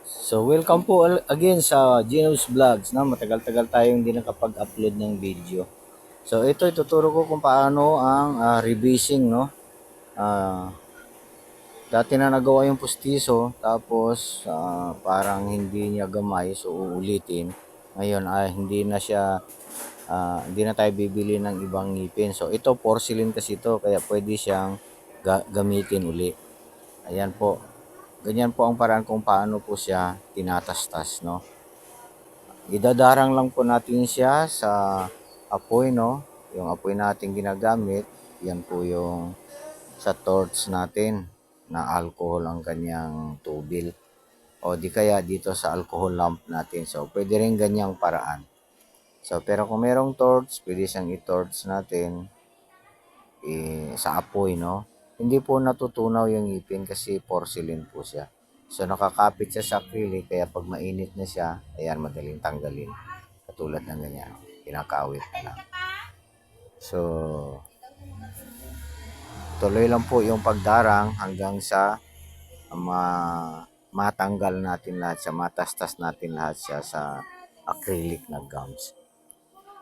So welcome po again sa Geno's Vlogs na matagal-tagal tayong hindi nakapag-upload ng video. So ito ituturo ko kung paano ang rebasing no. Ah, Dati na nagawa yung pustiso tapos parang hindi niya gamay so uulitin. Ngayon hindi na siya hindi na tayo bibili ng ibang ngipin. So ito porcelain kasi ito kaya pwede siyang gamitin uli. Ayan po. Ganyan po ang paraan kung paano po siya tinatastas no. Idadarang lang po natin siya sa apoy, no? Yung apoy natin ginagamit, yan po yung sa torch natin na alcohol ang kanyang tubil. O di kaya dito sa alcohol lamp natin. So, pwede rin ganyang paraan. So, pero kung merong torch, pwede siyang i-torch natin sa apoy, no? Hindi po natutunaw yung ngipin kasi porcelain po siya. So, nakakapit siya sa acrylic kaya pag mainit na siya, ayan, madaling tanggalin. Katulad ng ganyan, kinakawit na lang. So, tuloy lang po yung pagdarang hanggang sa matanggal natin lahat siya, matastas natin lahat siya sa acrylic na gums.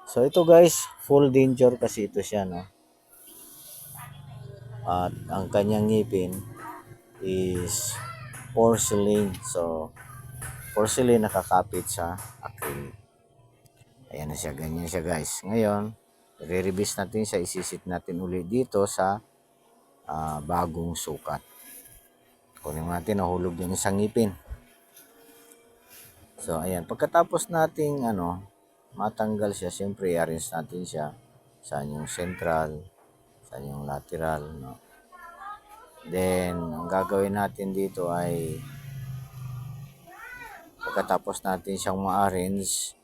So, ito guys, full danger kasi ito siya, no? At ang kanyang ngipin is porcelain. So, porcelain nakakapit sa acrylic. Ayan na siya, ganyan siya guys. Ngayon, re-revise natin siya, isisit natin ulit dito sa bagong sukat. Kunin natin, nahulog yung isang ngipin. So, ayan. Pagkatapos nating matanggal siya, siyempre, i-arrange natin siya sa yung central, sa yung lateral, no? Then, ang gagawin natin dito ay pagkatapos natin siyang ma-arrange,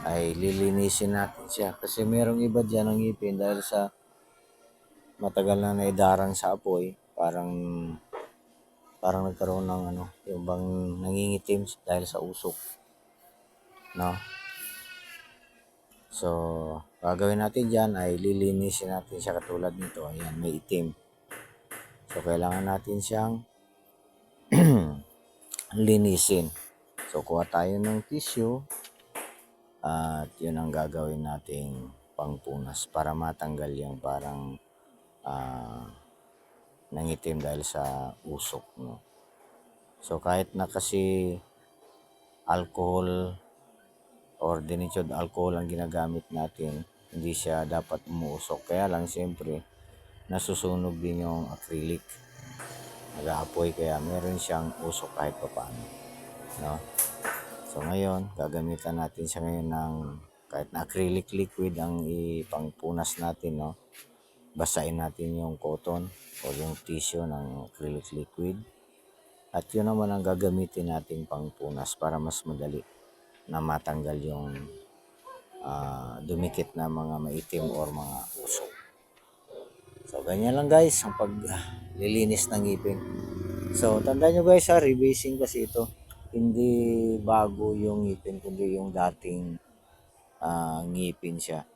ay lilinisin natin siya. Kasi merong iba dyan ng ngipin dahil sa matagal na naidarang sa apoy, parang nagkaroon ng yung bang nangingitim dahil sa usok, no? So, gagawin natin dyan ay lilinisin natin siya katulad nito. Ayan, may itim. So, kailangan natin siyang linisin. So, kuha tayo ng tissue at yun ang gagawin nating pangpunas para matanggal yung parang nangitim dahil sa usok, no? So, kahit na kasi alcohol or denatured alcohol ang ginagamit natin, hindi siya dapat umuusok. Kaya lang siyempre, nasusunog din yung acrylic. Nag-aapoy kaya meron siyang usok kahit pa paano. No? So ngayon, gagamitan natin siya ngayon ng kahit na acrylic liquid ang ipangpunas natin. No? Basahin natin yung cotton o yung tissue ng acrylic liquid. At yun naman ang gagamitin natin pangpunas para mas madali na matanggal yung dumikit na mga maitim or mga usok. So, ganyan lang guys ang paglilinis ng ngipin. So, tandaan nyo guys rebasing kasi ito. Hindi bago yung ngipin, kundi yung dating ngipin siya.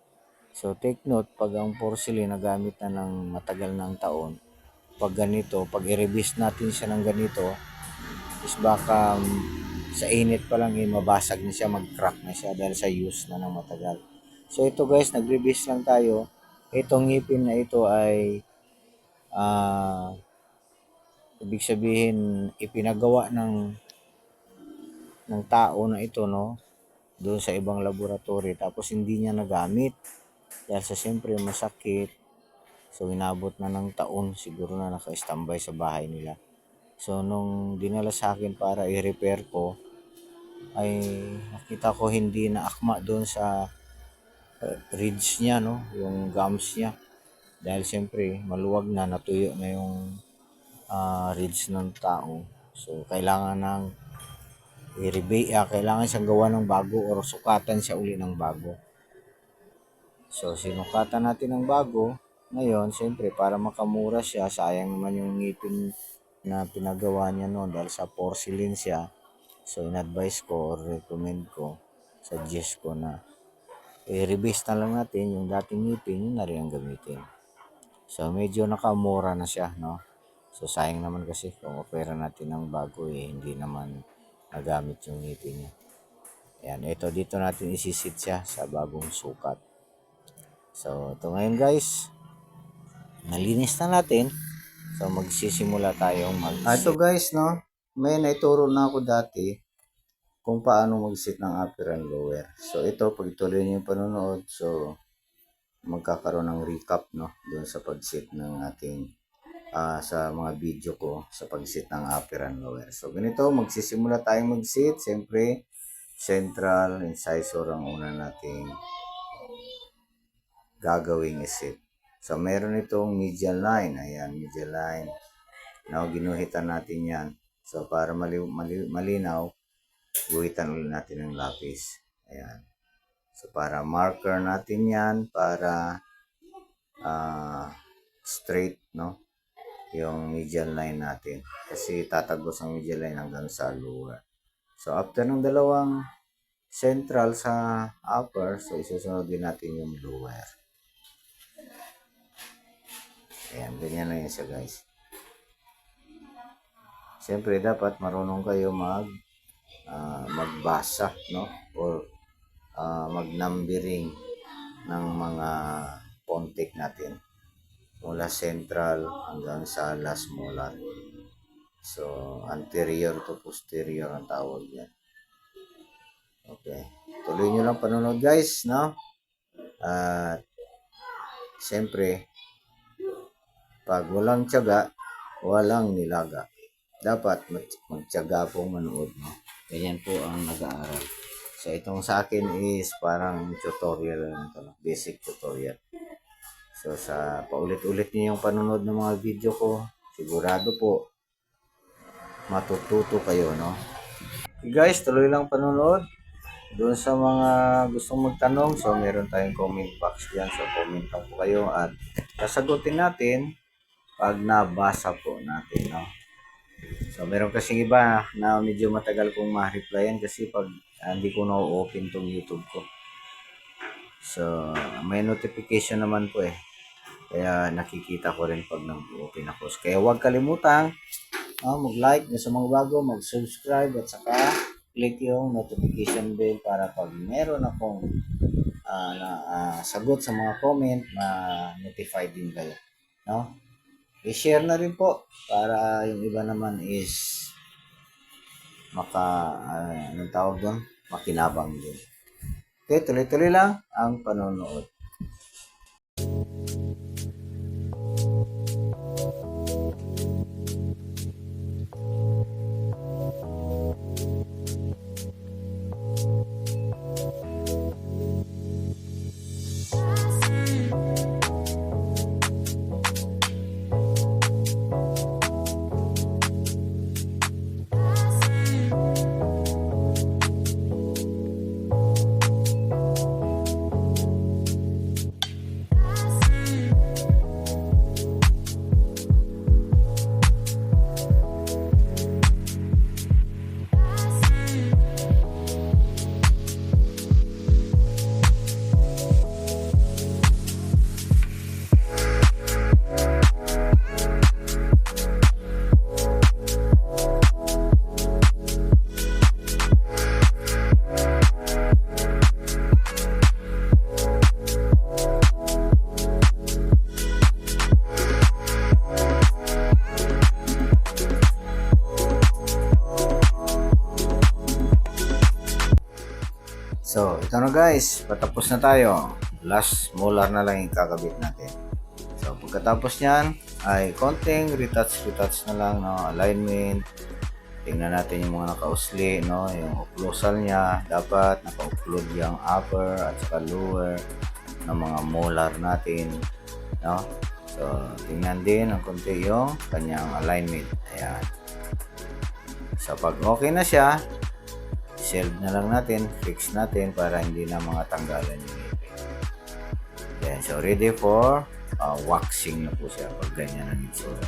So, take note, pag ang porcelain nagamit na ng matagal ng taon, pag ganito, pag i-rebase natin siya ng ganito, is baka sa init pa lang mabasag na siya, mag-crack na siya dahil sa use na ng matagal. So, ito guys, nag-rebase lang tayo. Itong ngipin na ito ay ibig sabihin ipinagawa ng tao na ito, no, doon sa ibang laboratory tapos hindi niya nagamit dahil sa siyempre masakit. So inabot na ng taon, siguro na naka-standby sa bahay nila. So nung dinala sa akin para i-repair ko, ay nakita ko hindi na akma doon sa ridge niya, no, yung gums niya. Dahil siyempre maluwag na, natuyo na yung ridge ng tao. So kailangan ng kailangan siyang gawa ng bago or sukatan siya uli ng bago. So, sinukatan natin ng bago. Ngayon, siyempre, para makamura siya, sayang naman yung ngipin na pinagawa niya noon dahil sa porcelain siya. So, in-advise ko or recommend ko, suggest ko na i-rebase na lang natin yung dating ngipin, yun na rin ang gamitin. So, medyo nakamura na siya, no? So, sayang naman kasi kung opera natin ng bago, hindi naman nagamit yung ngipin niya. Ayan, ito dito natin isisit siya sa bagong sukat. So, ito ngayon guys, nalinis na natin. So, magsisimula tayong mag-sit. Ito guys, no, may naituro na ako dati kung paano mag-sit ng upper and lower. So, ito, pagtuloy niyo yung panonood, so, magkakaroon ng recap, no, doon sa pag-sit ng ating sa mga video ko sa pag-sit ng upper and lower. So, ganito, magsisimula tayong mag-sit. Siyempre, central incisor ang una nating gagawing isit. So, meron itong medial line. Ayan, medial line. Now, ginuhitan natin yan. So, para malinaw, guhitan ulit natin ng lapis. Ayan. So, para marker natin yan, para straight, no? Yung medial line natin. Kasi tatagos ang medial line hanggang sa lower. So, after ng dalawang central sa upper, so isusunod din natin yung lower. Ayan, ganyan na yun siya guys. Siyempre, dapat marunong kayo magbasa, no? Or mag-numbering ng mga pontic natin. Mula central hanggang sa last molar. So, anterior to posterior ang tawag yan. Okay. Tuloy nyo lang panonood guys, no? At siyempre, pag walang tiyaga, walang nilaga. Dapat magtiyaga pong manood, no? Ganyan po ang nag-aaral. So, itong sa akin is parang tutorial lang ito, basic tutorial. So, sa paulit-ulit niyo yung panonood ng mga video ko, sigurado po, matututo kayo, no? Okay guys, tuloy lang panonood. Doon sa mga gustong magtanong, so meron tayong comment box dyan. So, comment lang po kayo at sasagutin natin pag nabasa po natin, no? So, meron kasing iba na medyo matagal kong ma-replyan kasi pag hindi ko na-open tong YouTube ko. So, may notification naman po eh. Kaya nakikita ko rin pag nag-open ako. Kaya huwag kalimutang mag-like na sa mga bago, mag-subscribe at saka click yung notification bell para pag meron akong sagot sa mga comment, ma-notify din kayo. No? I-share na rin po para yung iba naman is anong tawag doon? Makinabang din. Okay, tuloy-tuloy lang ang panonood. So, ito na guys, patapos na tayo. Last molar na lang yung kakabit natin. So, pagkatapos nyan, ay konting retouch na lang, no? Alignment. Tingnan natin yung mga nakausli, no? Yung occlusal niya, dapat naka-occlude yung upper at saka lower ng mga molar natin, no? So, tingnan din ng konti yung kanyang alignment. Ayan. So, pag okay na siya, shelve na lang natin, fix natin para hindi na mga tanggalan yung ngipin. Then, so ready for waxing na po siya pag ganyan ang itsura.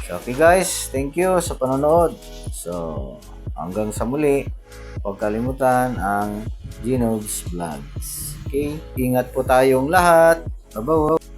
So, okay guys, thank you sa panonood. So, hanggang sa muli, huwag kalimutan ang Geno's Vlogs. Okay, ingat po tayong lahat. Bye-bye.